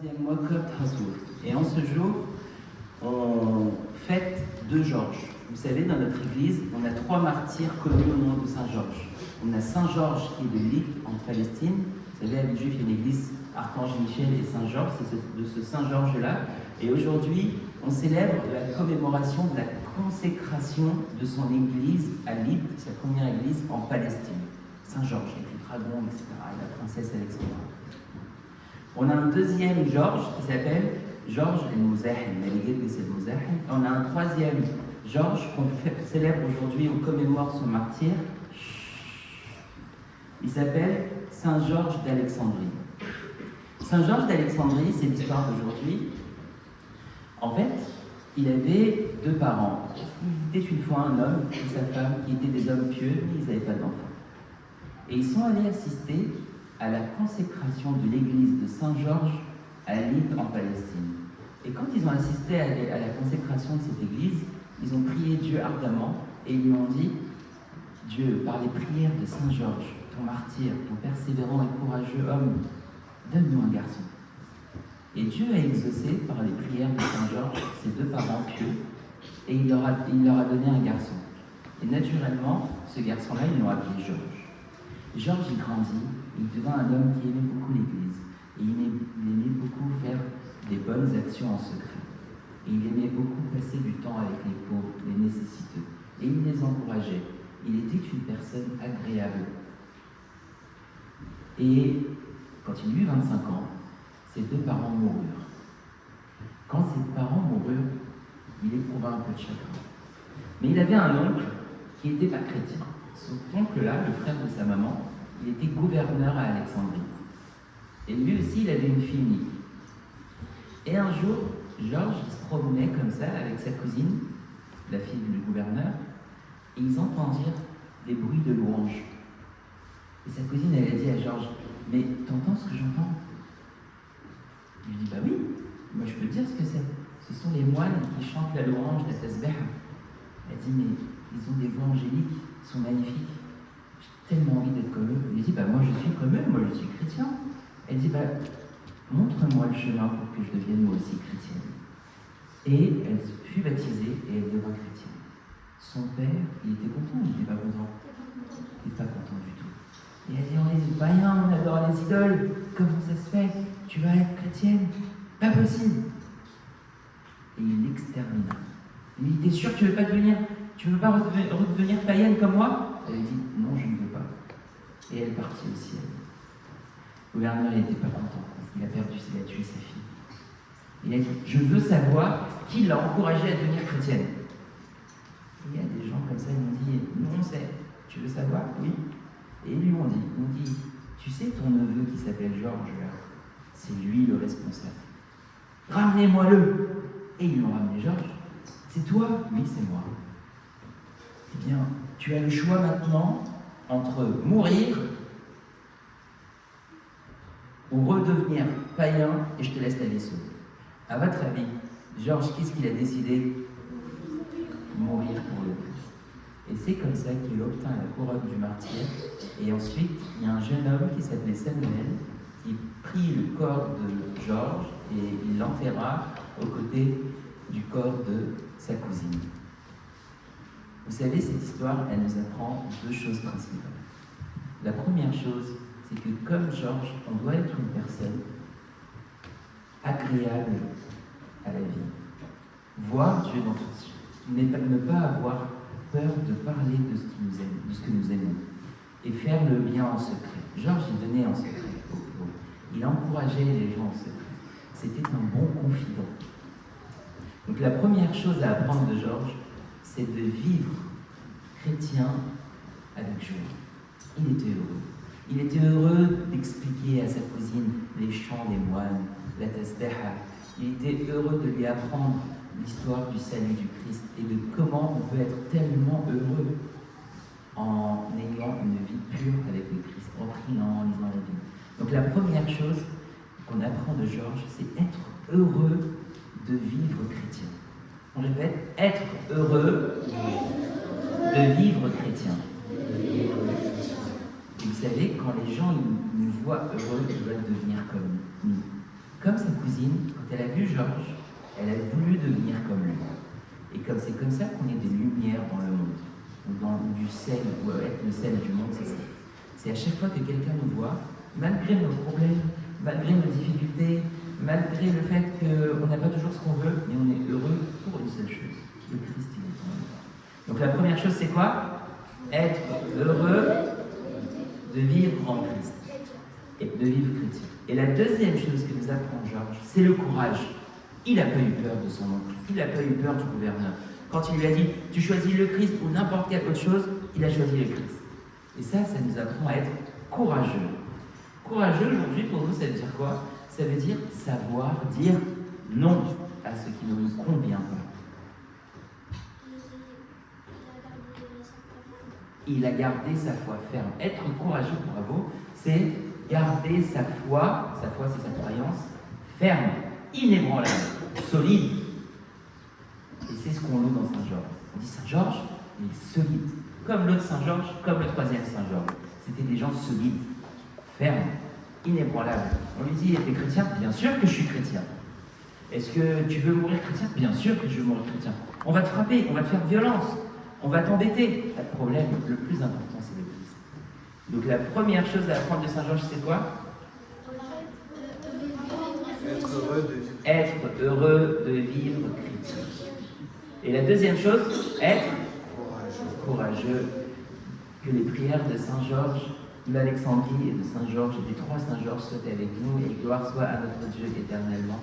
troisième mois Kurt Hassour. Et en ce jour, on fête de Georges. Vous savez, dans notre église, on a 3 martyrs connus au nom de Saint Georges. On a Saint Georges qui est de Lille, en Palestine. Vous savez, à Villejuif, il y a une église Archange Michel et Saint Georges, c'est de ce Saint Georges-là. Et aujourd'hui, on célèbre la commémoration de la consécration de son église à Lille, sa première église en Palestine. Saint Georges, avec le dragon, etc., et la princesse Alexandra. On a un deuxième Georges qui s'appelle Georges el-Mouzahin, on a un troisième Georges qu'on célèbre aujourd'hui, on commémore son martyr. Il s'appelle Saint Georges d'Alexandrie. Saint Georges d'Alexandrie, c'est l'histoire d'aujourd'hui. En fait, il avait 2 parents. Il était une fois un homme et sa femme qui étaient des hommes pieux, mais ils n'avaient pas d'enfants. Et ils sont allés assister à la consécration de l'église de Saint-Georges à Lille en Palestine. Et quand ils ont assisté à la consécration de cette église, ils ont prié Dieu ardemment et ils lui ont dit « Dieu, par les prières de Saint-Georges, ton martyr, ton persévérant et courageux homme, donne-nous un garçon. » Et Dieu a exaucé par les prières de Saint-Georges ses 2 parents pieux et il leur a donné un garçon. Et naturellement, ce garçon-là, ils l'ont appelé Georges. Georges, il grandit, il devint un homme qui aimait beaucoup l'Église. Et il aimait beaucoup faire des bonnes actions en secret. Et il aimait beaucoup passer du temps avec les pauvres, les nécessiteux. Et il les encourageait. Il était une personne agréable. Et quand il eut 25 ans, ses 2 parents moururent. Quand ses parents moururent, il éprouva un peu de chagrin. Mais il avait un oncle qui n'était pas chrétien. Son oncle-là, le frère de sa maman, il était gouverneur à Alexandrie. Et lui aussi, il avait une fille unique. Et un jour, Georges se promenait comme ça avec sa cousine, la fille du gouverneur, et ils entendirent des bruits de louanges. Et sa cousine, elle a dit à Georges, « Mais t'entends ce que j'entends ?» Il lui dit, « Bah oui, moi je peux te dire ce que c'est. Ce sont les moines qui chantent la louange, la tasbih. » Elle dit, « Mais ils ont des voix angéliques, ils sont magnifiques. J'ai tellement envie d'être comme eux. » Il dit, « Bah moi je suis comme eux, moi je suis chrétien. » Elle dit, « Bah montre-moi le chemin pour que je devienne moi aussi chrétienne. » Et elle fut baptisée et elle devint chrétienne. Son père, il était content, il n'était pas content. Il n'était pas content du tout. Et elle dit, « On est païens, on adore les idoles. Comment ça se fait? Tu vas être chrétienne? Pas possible. » Et il l'extermina. Il dit, « T'es sûr que tu ne veux pas redevenir païenne comme moi? » Elle dit, « Non, je ne veux pas. » Et elle partit au ciel. Le gouverneur n'était pas content parce qu'il a tué sa fille. Il a dit, « Je veux savoir qui l'a encouragée à devenir chrétienne. » Et il y a des gens comme ça, ils m'ont dit, « Nous on sait. Tu veux savoir? » Oui. Et ils lui ont dit, « Tu sais ton neveu qui s'appelle Georges là, c'est lui le responsable. Ramenez-moi-le. » Et ils l'ont ramené Georges. « C'est toi? » « Oui, c'est moi. » « Eh bien, tu as le choix maintenant entre mourir ou redevenir païen et je te laisse aller sauver. À votre avis, Georges, qu'est-ce qu'il a décidé? Mourir pour le Christ. Et c'est comme ça qu'il obtint la couronne du martyr. Et ensuite, il y a un jeune homme qui s'appelait Samuel qui prit le corps de Georges et il l'enterra aux côtés du corps de sa cousine. Vous savez, cette histoire, elle nous apprend 2 choses principales. La première chose, c'est que comme Georges, on doit être une personne agréable à la vie. Voir Dieu dans tout ce, ne pas avoir peur de parler de ce que nous aimons, et faire le bien en secret. Georges, il donnait en secret. Il encourageait les gens en secret. C'était un bon confident. Donc la première chose à apprendre de Georges, c'est de vivre chrétien avec joie. Il était heureux. Il était heureux d'expliquer à sa cousine les chants des moines, la tasbeha. Il était heureux de lui apprendre l'histoire du salut du Christ et de comment on peut être tellement heureux en ayant une vie pure avec le Christ, en priant, en lisant la Bible. Donc la première chose qu'on apprend de Georges, c'est être heureux de vivre chrétien. On répète, être heureux de vivre chrétien. Et vous savez, quand les gens nous voient heureux, ils veulent devenir comme nous. comme sa cousine, quand elle a vu Georges, elle a voulu devenir comme lui. Et comme c'est comme ça qu'on est des lumières dans le monde, ou du sel, ou être le sel du monde, c'est ça. C'est à chaque fois que quelqu'un nous voit, malgré nos problèmes, malgré nos difficultés, malgré le fait qu'on n'a pas toujours ce qu'on veut, mais on est heureux pour une seule chose, le Christ, il est en nous. Donc la première chose, c'est quoi? Être heureux de vivre en Christ et de vivre chrétien. Et la deuxième chose que nous apprend Georges, c'est le courage. Il n'a pas eu peur de son oncle, il n'a pas eu peur du gouverneur. Quand il lui a dit « tu choisis le Christ ou n'importe quelle autre chose », il a choisi le Christ. Et ça nous apprend à être courageux. Courageux, aujourd'hui, pour nous, ça veut dire quoi? Ça veut dire savoir dire non à ce qui ne nous convient pas. Il a gardé sa foi ferme. Être courageux, bravo, c'est garder sa foi c'est sa croyance, ferme, inébranlable, solide. Et c'est ce qu'on loue dans Saint-Georges. On dit Saint-Georges, il est solide. Comme l'autre Saint-Georges, comme le troisième Saint-Georges. C'était des gens solides, fermes, inébranlables. On lui dit, t'es chrétien? Bien sûr que je suis chrétien. Est-ce que tu veux mourir chrétien? Bien sûr que je veux mourir chrétien. On va te frapper, on va te faire violence, on va t'embêter. Pas de problème, le plus important c'est le Christ. Donc la première chose à apprendre de Saint-Georges, c'est quoi? Être heureux de vivre chrétien. Et la deuxième chose, être courageux. Que les prières de Saint-Georges, de l'Alexandrie et de Saint-Georges et des trois Saint-Georges soient avec nous et gloire soit à notre Dieu éternellement.